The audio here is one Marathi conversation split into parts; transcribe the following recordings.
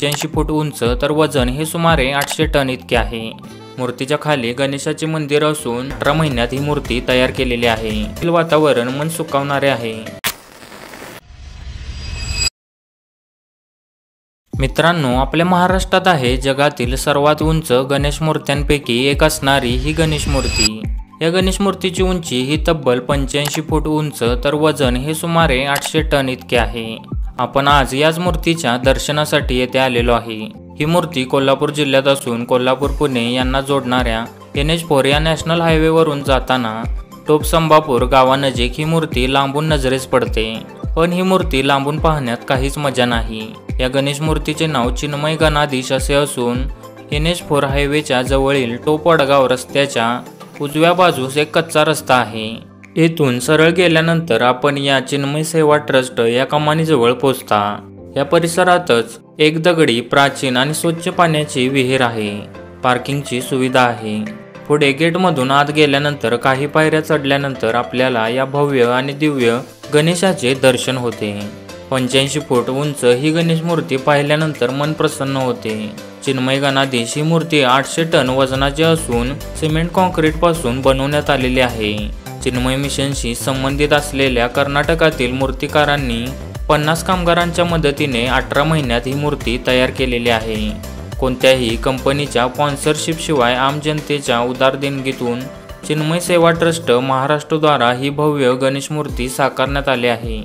85 फूट उंच तर वजन हे सुमारे 800 टन इतके आहे। मूर्तीच्या खाली गणेशाचे मंदिर असून 18 महिन्यात ही मूर्ती तयार केलेली आहे। वातावरण मन सुखावणारे आहे। मित्रांनो, आपल्या महाराष्ट्रात आहे जगातील सर्वात उंच गणेश मूर्त्यांपैकी एक असणारी ही गणेश मूर्ती। या गणेश मूर्तीची उंची ही तब्बल 85 फूट उंच तर वजन हे सुमारे 800 टन इतके आहे। आपण आज याच मूर्तीच्या दर्शनासाठी येथे आलेलो आहे। ही मूर्ती कोल्हापूर जिल्ह्यात असून कोल्हापूर पुणे यांना जोडणाऱ्या NH4 या नॅशनल हायवेवरून जाताना टोपसंभापूर गावानजीक ही मूर्ती लांबून नजरेस पडते। पण ही मूर्ती लांबून पाहण्यात काहीच मजा नाही। या गणेश मूर्तीचे नाव चिन्मय गणाधीश असे असून NH4 हायवेच्या जवळील टोप वडगाव रस्त्याच्या उजव्या बाजूस एक कच्चा रस्ता आहे। येथून सरळ गेल्यानंतर आपण या चिन्मय सेवा ट्रस्ट या कमानीजवळ पोहोचता। या परिसरातच एक दगडी प्राचीन आणि स्वच्छ पाण्याची विहीर आहे। पार्किंगची सुविधा आहे। पुढे गेटमधून आत गेल्यानंतर काही पायऱ्या चढल्यानंतर आपल्याला या भव्य आणि दिव्य गणेशाचे दर्शन होते। 85 फूट उंच ही गणेश मूर्ती पाहिल्यानंतर मन प्रसन्न होते। चिन्मय गणाधीश ही मूर्ती 800 टन वजनाची असून सिमेंट कॉन्क्रीट पासून बनवण्यात आलेली आहे। चिन्मय मिशनशी संबंधित असलेल्या कर्नाटकातील मूर्तिकारांनी 50 कामगारांच्या मदतीने 18 महिन्यात ही मूर्ती तयार केलेली आहे। कोणत्याही कंपनीच्या स्पॉन्सरशिप शिवाय आम जनतेच्या उदार देणगीतून चिन्मय सेवा ट्रस्ट महाराष्ट्रद्वारा ही भव्य गणेश मूर्ती साकारण्यात आली आहे।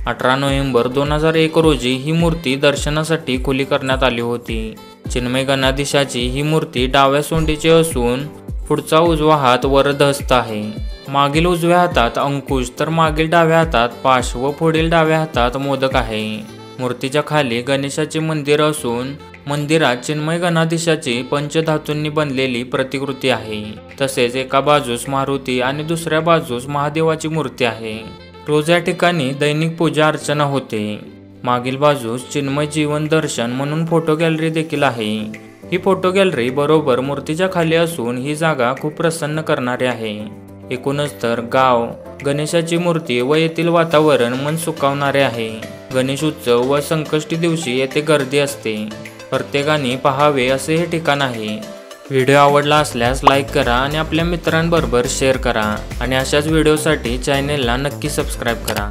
18 नोव्हेंबर 2001 रोजी ही मूर्ती दर्शनासाठी खुली करण्यात आली होती। चिन्मय गणाधीशाची ही मूर्ती डाव्या सोंडीची असून पुढचा उजवा हात वरदहस्त आहे। मागील उजव्या हातात अंकुश तर मागील डाव्या हातात पाश व पुढील डाव्या हातात मोदक आहे। मूर्तीच्या खाली गणेशाचे मंदिर असून मंदिरात चिन्मय गणाधीशाची पंचधातूंनी बनलेली प्रतिकृती आहे। तसेच एका बाजूस मारुती आणि दुसऱ्या बाजूस महादेवाची मूर्ती आहे। रोज या ठिकाणी दैनिक पूजा अर्चना होते। मागील बाजूस चिन्मय जीवन दर्शन म्हणून फोटो गॅलरी देखील आहे। ही फोटो गॅलरी बरोबर मूर्तीच्या खाली असून ही जागा खूप प्रसन्न करणारी आहे। एकूणच तर गाव, गणेशाची मूर्ती व येथील वातावरण मन सुखावणारे आहे। गणेश उत्सव व संकष्टी दिवशी येथे गर्दी असते। प्रत्येकाने पाहावे असे हे ठिकाण आहे। व्हिडिओ आवडला असल्यास लाईक करा आणि आपल्या मित्रांबरोबर शेअर करा आणि अशाच व्हिडिओसाठी चॅनेलला नक्की सबस्क्राईब करा।